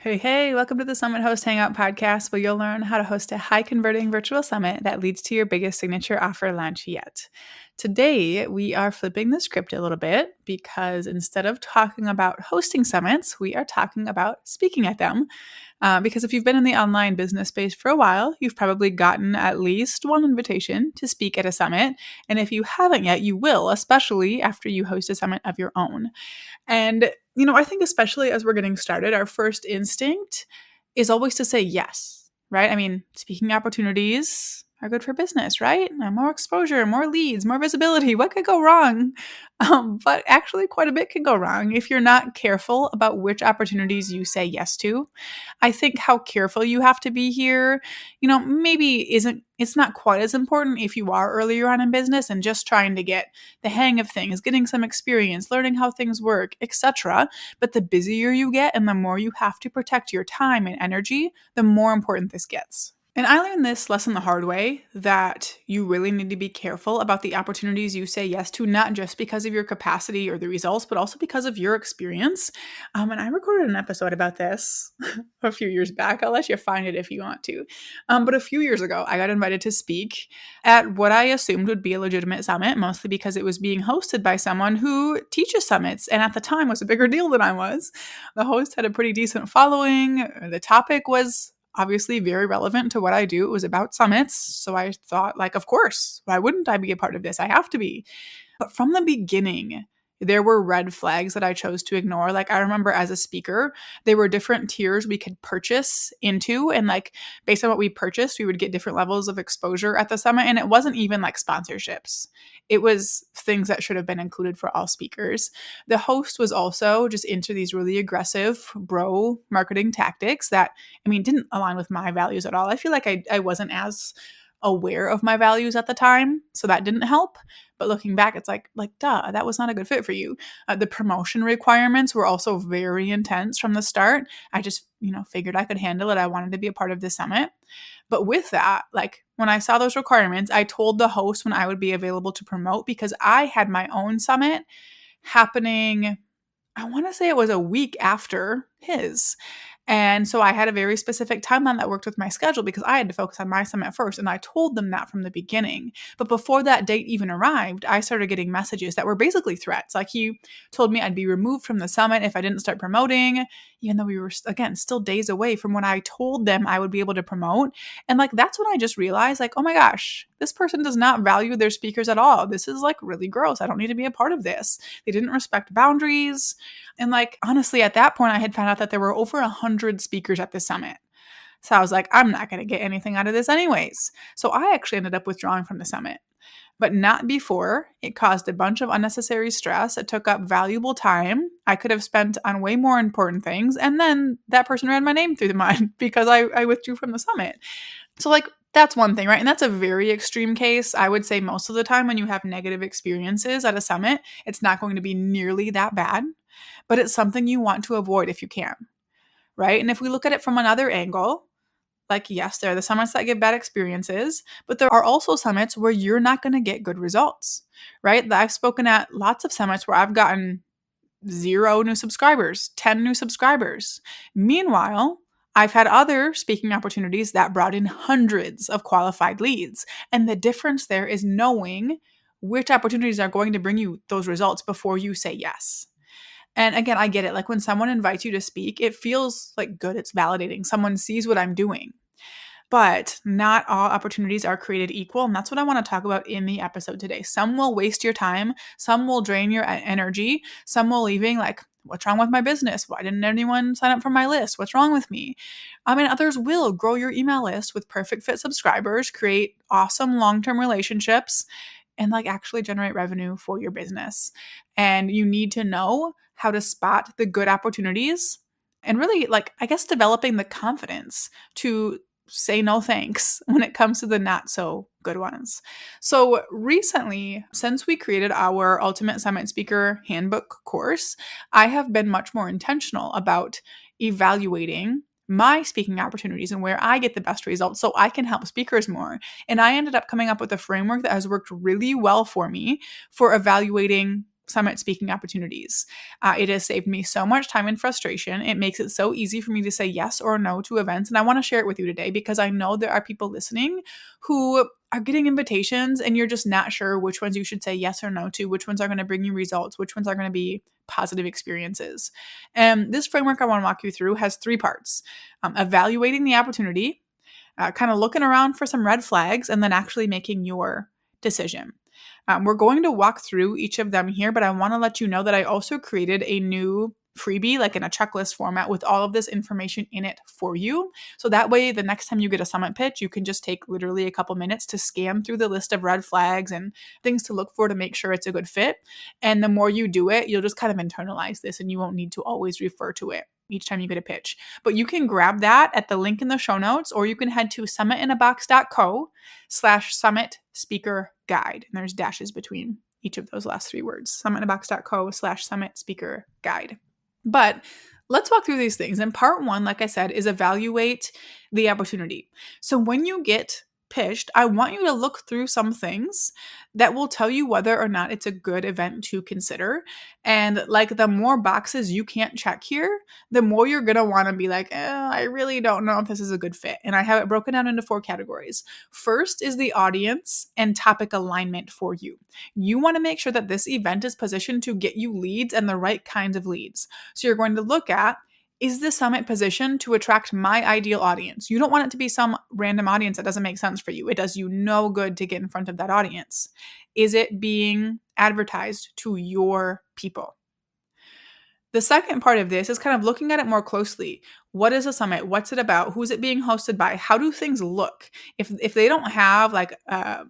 Hey, welcome to the Summit Host Hangout podcast, where you'll learn how to host a high converting virtual summit that leads to your biggest signature offer launch yet. Today, we are flipping the script a little bit because instead of talking about hosting summits, we are talking about speaking at them. Because if you've been in the online business space for a while, you've probably gotten at least one invitation to speak at a summit. And if you haven't yet, you will, especially after you host a summit of your own. And, I think especially as we're getting started, our first instinct is always to say yes, right? I mean, speaking opportunities are good for business, right? More exposure, more leads, more visibility. What could go wrong? But actually, quite a bit can go wrong if you're not careful about which opportunities you say yes to. I think how careful you have to be here, maybe it's not quite as important if you are earlier on in business and just trying to get the hang of things, getting some experience, learning how things work, etc. But the busier you get and the more you have to protect your time and energy, the more important this gets. And I learned this lesson the hard way, that you really need to be careful about the opportunities you say yes to, not just because of your capacity or the results, but also because of your experience. And I recorded an episode about this a few years back. I'll let you find it if you want to. But a few years ago, I got invited to speak at what I assumed would be a legitimate summit, mostly because it was being hosted by someone who teaches summits and at the time was a bigger deal than I was. The host had a pretty decent following. The topic was obviously very relevant to what I do. It was about summits. So I thought, of course, why wouldn't I be a part of this? I have to be. But from the beginning, there were red flags that I chose to ignore. I remember as a speaker, there were different tiers we could purchase into. And based on what we purchased, we would get different levels of exposure at the summit. And it wasn't even sponsorships. It was things that should have been included for all speakers. The host was also just into these really aggressive bro marketing tactics that, didn't align with my values at all. I feel like I wasn't as aware of my values at the time, so that didn't help. But looking back, it's duh, that was not a good fit for you. The promotion requirements were also very intense from the start. I just, figured I could handle it. I wanted to be a part of the summit. But with that, when I saw those requirements, I told the host when I would be available to promote, because I had my own summit happening, I want to say it was a week after his. And so I had a very specific timeline that worked with my schedule because I had to focus on my summit first. And I told them that from the beginning. But before that date even arrived, I started getting messages that were basically threats. He told me I'd be removed from the summit if I didn't start promoting, even though we were, again, still days away from when I told them I would be able to promote. And that's when I just realized, oh my gosh, this person does not value their speakers at all. This is really gross. I don't need to be a part of this. They didn't respect boundaries. And honestly, at that point, I had found out that there were over 100 speakers at the summit. So I was I'm not going to get anything out of this anyways. So I actually ended up withdrawing from the summit, but not before it caused a bunch of unnecessary stress. It took up valuable time I could have spent on way more important things. And then that person ran my name through the mud because I withdrew from the summit. So that's one thing, right? And that's a very extreme case. I would say most of the time when you have negative experiences at a summit, it's not going to be nearly that bad, but it's something you want to avoid if you can, right? And if we look at it from another angle, yes, there are the summits that give bad experiences, but there are also summits where you're not going to get good results, right? I've spoken at lots of summits where I've gotten 0 new subscribers, 10 new subscribers. Meanwhile, I've had other speaking opportunities that brought in hundreds of qualified leads. And the difference there is knowing which opportunities are going to bring you those results before you say yes. And again, I get it. When someone invites you to speak, it feels good. It's validating. Someone sees what I'm doing. But not all opportunities are created equal. And that's what I want to talk about in the episode today. Some will waste your time. Some will drain your energy. Some will leaving what's wrong with my business? Why didn't anyone sign up for my list? What's wrong with me? Others will grow your email list with perfect fit subscribers, create awesome long-term relationships, and actually generate revenue for your business. And you need to know how to spot the good opportunities and really developing the confidence to say no thanks when it comes to the not so good ones. So recently, since we created our Ultimate Summit Speaker Handbook course, I have been much more intentional about evaluating my speaking opportunities and where I get the best results so I can help speakers more. And I ended up coming up with a framework that has worked really well for me for evaluating summit speaking opportunities. It has saved me so much time and frustration. It makes it so easy for me to say yes or no to events. And I want to share it with you today because I know there are people listening who are getting invitations and you're just not sure which ones you should say yes or no to, which ones are going to bring you results, which ones are going to be positive experiences. And this framework I want to walk you through has 3 parts: evaluating the opportunity, kind of looking around for some red flags, and then actually making your decision. We're going to walk through each of them here, but I want to let you know that I also created a new freebie, like in a checklist format with all of this information in it for you. So that way, the next time you get a summit pitch, you can just take literally a couple minutes to scan through the list of red flags and things to look for to make sure it's a good fit. And the more you do it, you'll just kind of internalize this and you won't need to always refer to it each time you get a pitch. But you can grab that at the link in the show notes, or you can head to summitinabox.co/summit speaker guide. And there's dashes between each of those last 3 words, summitinabox.co/summit speaker guide. But let's walk through these things. And part 1, like I said, is evaluate the opportunity. So when you get pitched, I want you to look through some things that will tell you whether or not it's a good event to consider. And like the more boxes you can't check here, the more you're going to want to be like, I really don't know if this is a good fit. And I have it broken down into 4 categories. First is the audience and topic alignment for you. You want to make sure that this event is positioned to get you leads and the right kinds of leads. So you're going to look at, is the summit positioned to attract my ideal audience? You don't want it to be some random audience that doesn't make sense for you. It does you no good to get in front of that audience. Is it being advertised to your people? The second part of this is kind of looking at it more closely. What is a summit? What's it about? Who's it being hosted by? How do things look? If they don't have like a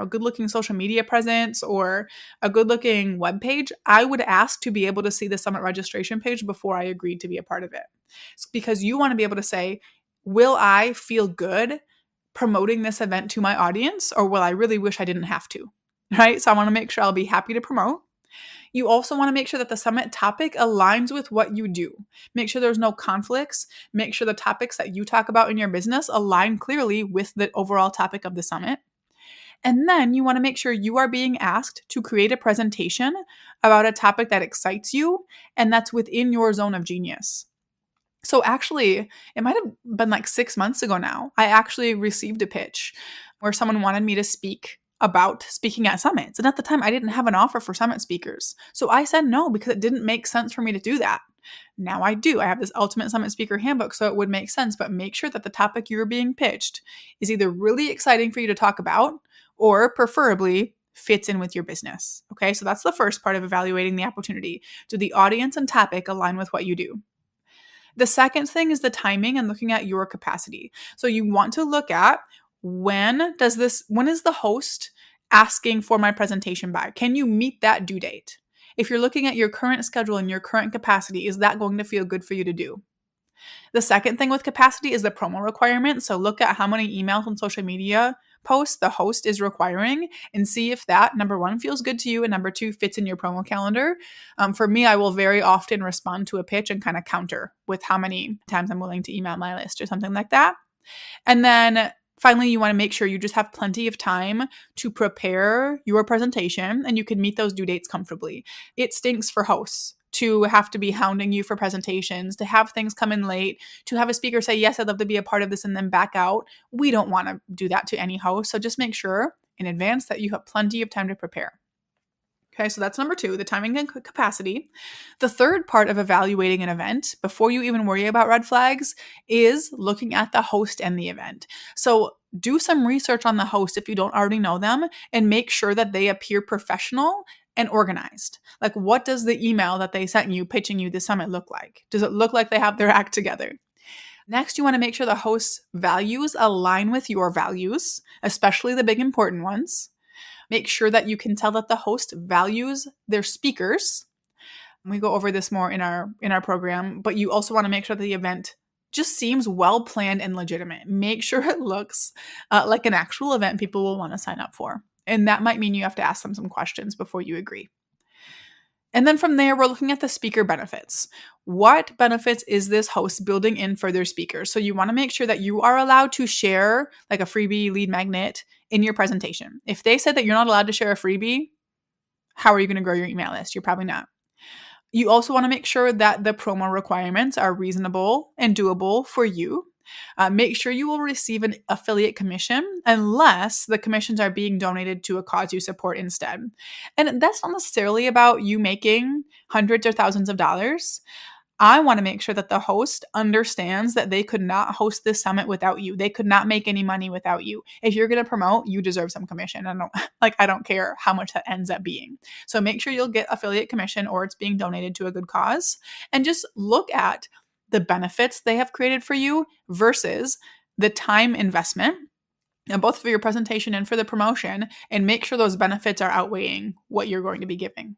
good looking social media presence or a good looking webpage, I would ask to be able to see the summit registration page before I agreed to be a part of it. It's because you want to be able to say, will I feel good promoting this event to my audience, or will I really wish I didn't have to? Right? So I want to make sure I'll be happy to promote. You also want to make sure that the summit topic aligns with what you do. Make sure there's no conflicts. Make sure the topics that you talk about in your business align clearly with the overall topic of the summit. And then you want to make sure you are being asked to create a presentation about a topic that excites you and that's within your zone of genius. So actually, it might have been like 6 months ago now, I actually received a pitch where someone wanted me to speak about speaking at summits. And at the time, I didn't have an offer for summit speakers. So I said no because it didn't make sense for me to do that. Now I do. I have this Ultimate Summit Speaker Handbook, so it would make sense. But make sure that the topic you're being pitched is either really exciting for you to talk about or preferably fits in with your business. Okay, so that's the first part of evaluating the opportunity. Do the audience and topic align with what you do? The second thing is the timing and looking at your capacity. So you want to look at when is the host asking for my presentation by? Can you meet that due date? If you're looking at your current schedule and your current capacity, is that going to feel good for you to do? The second thing with capacity is the promo requirement. So look at how many emails and social media posts the host is requiring and see if that, number 1, feels good to you and number 2, fits in your promo calendar. For me, I will very often respond to a pitch and kind of counter with how many times I'm willing to email my list or something like that. And then finally, you want to make sure you just have plenty of time to prepare your presentation and you can meet those due dates comfortably. It stinks for hosts to have to be hounding you for presentations, to have things come in late, to have a speaker say, yes, I'd love to be a part of this and then back out. We don't want to do that to any host. So just make sure in advance that you have plenty of time to prepare. Okay, so that's number 2, the timing and capacity. The third part of evaluating an event, before you even worry about red flags, is looking at the host and the event. So do some research on the host if you don't already know them and make sure that they appear professional and organized. Like, what does the email that they sent you pitching you the summit look like? Does it look like they have their act together? Next, you want to make sure the host's values align with your values, especially the big important ones. Make sure that you can tell that the host values their speakers. We go over this more in our program, but you also want to make sure that the event just seems well planned and legitimate. Make sure it looks like an actual event people will want to sign up for. And that might mean you have to ask them some questions before you agree. And then from there, we're looking at the speaker benefits. What benefits is this host building in for their speakers? So you want to make sure that you are allowed to share like a freebie lead magnet in your presentation. If they said that you're not allowed to share a freebie, How are you going to grow your email list? You're probably not. You also want to make sure that the promo requirements are reasonable and doable for you. Make sure you will receive an affiliate commission unless the commissions are being donated to a cause you support instead. And that's not necessarily about you making hundreds or thousands of dollars. I want to make sure that the host understands that they could not host this summit without you. They could not make any money without you. If you're going to promote, you deserve some commission. I don't care how much that ends up being. So make sure you'll get affiliate commission or it's being donated to a good cause, and just look at the benefits they have created for you versus the time investment, and both for your presentation and for the promotion, and make sure those benefits are outweighing what you're going to be giving.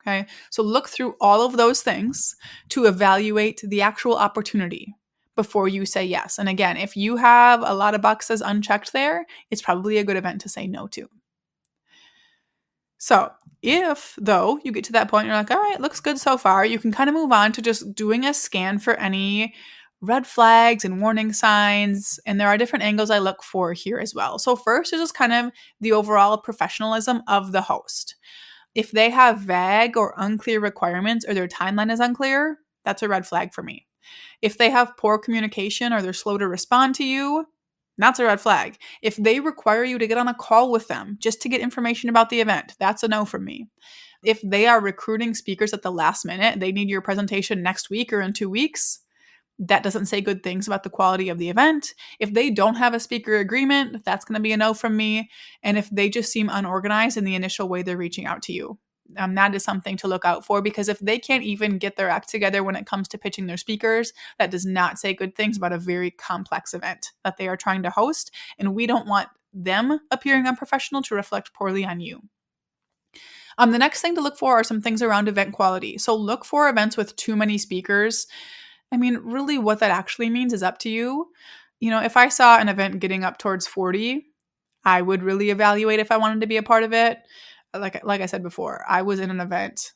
Okay, so look through all of those things to evaluate the actual opportunity before you say yes. And again, if you have a lot of boxes unchecked there, it's probably a good event to say no to. So if, though, you get to that point, you're like, all right, looks good so far, you can kind of move on to just doing a scan for any red flags and warning signs. And there are different angles I look for here as well. So first is just kind of the overall professionalism of the host. If they have vague or unclear requirements or their timeline is unclear, that's a red flag for me. If they have poor communication or they're slow to respond to you, that's a red flag. If they require you to get on a call with them just to get information about the event, that's a no from me. If they are recruiting speakers at the last minute, they need your presentation next week or in 2 weeks, that doesn't say good things about the quality of the event. If they don't have a speaker agreement, that's going to be a no from me. And if they just seem unorganized in the initial way they're reaching out to you, that is something to look out for, because if they can't even get their act together when it comes to pitching their speakers, that does not say good things about a very complex event that they are trying to host. And we don't want them appearing unprofessional to reflect poorly on you. The next thing to look for are some things around event quality. So look for events with too many speakers. I mean, really what that actually means is up to you. If I saw an event getting up towards 40, I would really evaluate if I wanted to be a part of it. Like I said before, I was in an event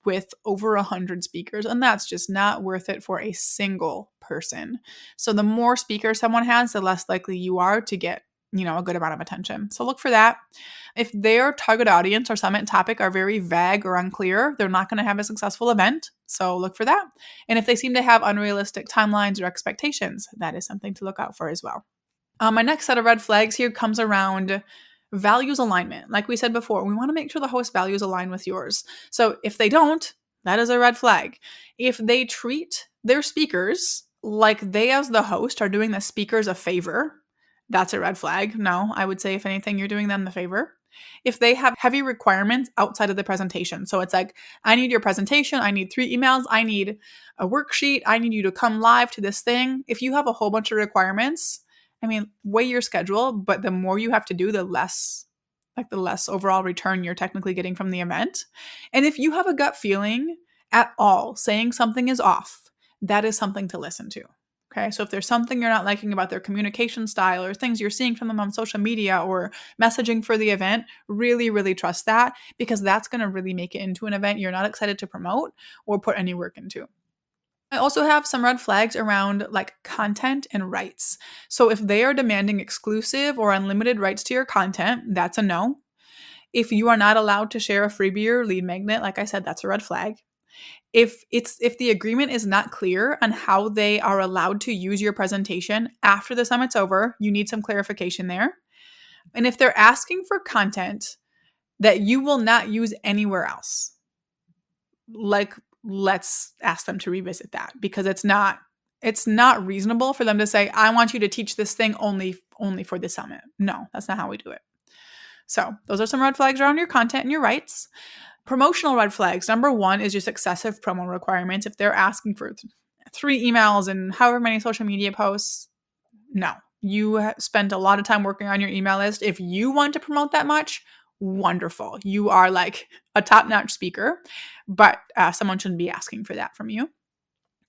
with over 100 speakers, and that's just not worth it for a single person. So the more speakers someone has, the less likely you are to get a good amount of attention. So look for that. If their target audience or summit topic are very vague or unclear, they're not going to have a successful event. So look for that. And if they seem to have unrealistic timelines or expectations, that is something to look out for as well. My next set of red flags here comes around values alignment. Like we said before, we want to make sure the host values align with yours. So if they don't, that is a red flag. If they treat their speakers like they as the host are doing the speakers a favor, that's a red flag. No, I would say if anything, you're doing them the favor. If they have heavy requirements outside of the presentation, so it's like, I need your presentation, I need 3 emails, I need a worksheet, I need you to come live to this thing. If you have a whole bunch of requirements, weigh your schedule, but the more you have to do, the less overall return you're technically getting from the event. And if you have a gut feeling at all saying something is off, that is something to listen to. Okay, so if there's something you're not liking about their communication style or things you're seeing from them on social media or messaging for the event, really, really trust that, because that's going to really make it into an event you're not excited to promote or put any work into. I also have some red flags around content and rights. So if they are demanding exclusive or unlimited rights to your content, that's a no. If you are not allowed to share a freebie or lead magnet, like I said, that's a red flag. If the agreement is not clear on how they are allowed to use your presentation after the summit's over, you need some clarification there. And if they're asking for content that you will not use anywhere else, let's ask them to revisit that, because it's not reasonable for them to say, I want you to teach this thing only for the summit. No, that's not how we do it. So those are some red flags around your content and your rights. Promotional red flags. Number 1 is just excessive promo requirements. If they're asking for 3 emails and however many social media posts, no. You spent a lot of time working on your email list. If you want to promote that much, wonderful. You are like a top-notch speaker, but someone shouldn't be asking for that from you.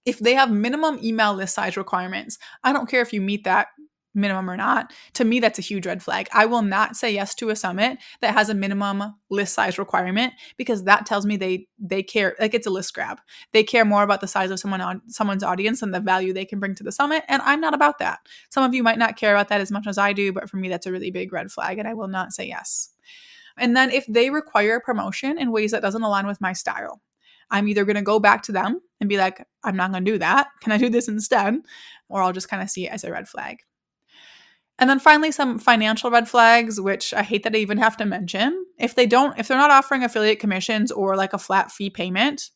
If they have minimum email list size requirements, I don't care if you meet that minimum or not. To me, that's a huge red flag. I will not say yes to a summit that has a minimum list size requirement, because that tells me they care, it's a list grab. They care more about the size of someone's audience than the value they can bring to the summit, and I'm not about that. Some of you might not care about that as much as I do, but for me, that's a really big red flag, and I will not say yes. And then if they require promotion in ways that doesn't align with my style, I'm either going to go back to them and be like, I'm not going to do that. Can I do this instead? Or I'll just kind of see it as a red flag. And then finally, some financial red flags, which I hate that I even have to mention. If they're not offering affiliate commissions or like a flat fee payment,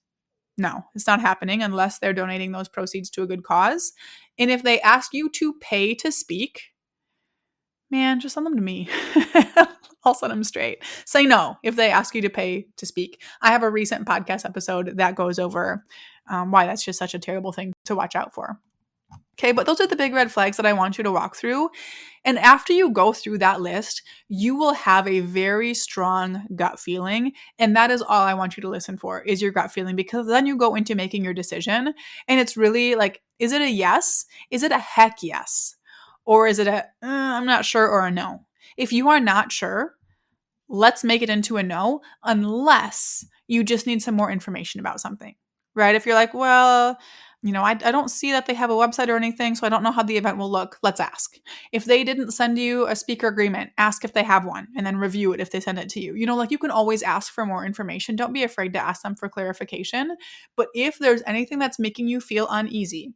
no, it's not happening unless they're donating those proceeds to a good cause. And if they ask you to pay to speak, man, just send them to me. I'll set them straight. Say no if they ask you to pay to speak. I have a recent podcast episode that goes over why that's just such a terrible thing to watch out for. Okay, but those are the big red flags that I want you to walk through. And after you go through that list, you will have a very strong gut feeling. And that is all I want you to listen for is your gut feeling, because then you go into making your decision. And it's really like, is it a yes? Is it a heck yes? Or is it a, I'm not sure, or a no? If you are not sure, let's make it into a no, unless you just need some more information about something, right? If you're like, well, I don't see that they have a website or anything, so I don't know how the event will look. Let's ask. If they didn't send you a speaker agreement, ask if they have one and then review it if they send it to you. You can always ask for more information. Don't be afraid to ask them for clarification. But if there's anything that's making you feel uneasy,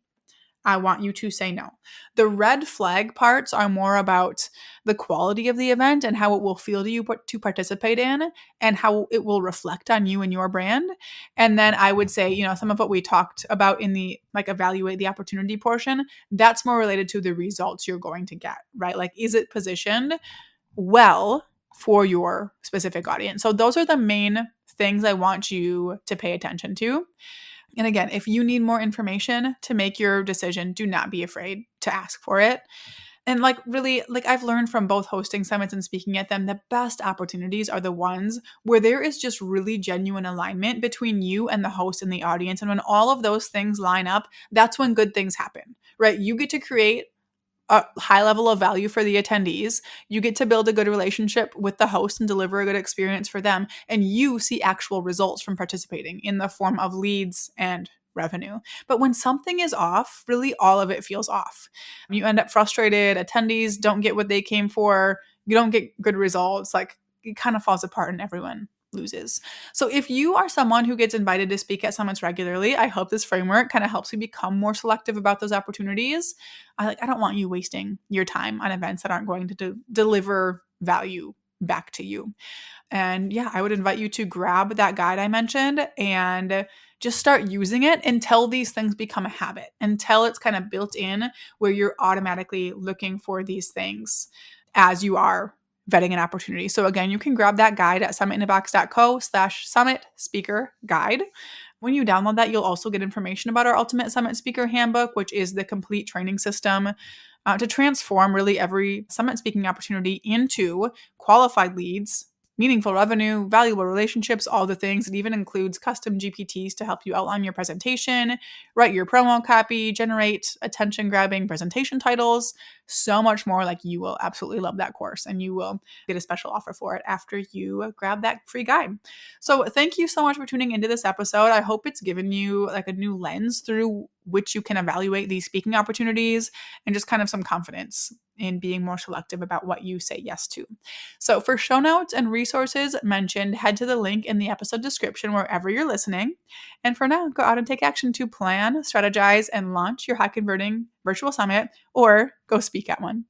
I want you to say no. The red flag parts are more about the quality of the event and how it will feel to you to participate in and how it will reflect on you and your brand. And then I would say, some of what we talked about in the evaluate the opportunity portion, that's more related to the results you're going to get, right? Like, is it positioned well for your specific audience? So those are the main things I want you to pay attention to. And again, if you need more information to make your decision, do not be afraid to ask for it. And really, I've learned from both hosting summits and speaking at them, the best opportunities are the ones where there is just really genuine alignment between you and the host and the audience. And when all of those things line up, that's when good things happen, right? You get to create a high level of value for the attendees. You get to build a good relationship with the host and deliver a good experience for them. And you see actual results from participating in the form of leads and revenue. But when something is off, really all of it feels off. You end up frustrated. Attendees don't get what they came for. You don't get good results. It kind of falls apart and everyone loses. So if you are someone who gets invited to speak at summits regularly, I hope this framework kind of helps you become more selective about those opportunities. I don't want you wasting your time on events that aren't going to deliver value back to you. And yeah, I would invite you to grab that guide I mentioned and just start using it until these things become a habit, until it's kind of built in where you're automatically looking for these things as you are vetting an opportunity. So again, you can grab that guide at summitabox.co/summit speaker guide. When you download that, you'll also get information about our Ultimate Summit Speaker Handbook, which is the complete training system to transform really every summit speaking opportunity into qualified leads, meaningful revenue, valuable relationships, all the things. It even includes custom GPTs to help you outline your presentation, write your promo copy, generate attention-grabbing presentation titles, so much more. You will absolutely love that course, and you will get a special offer for it after you grab that free guide. So thank you so much for tuning into this episode. I hope it's given you a new lens through which you can evaluate these speaking opportunities and just kind of some confidence in being more selective about what you say yes to. So for show notes and resources mentioned, head to the link in the episode description wherever you're listening. And for now, go out and take action to plan, strategize, and launch your high converting virtual summit, or go speak at one.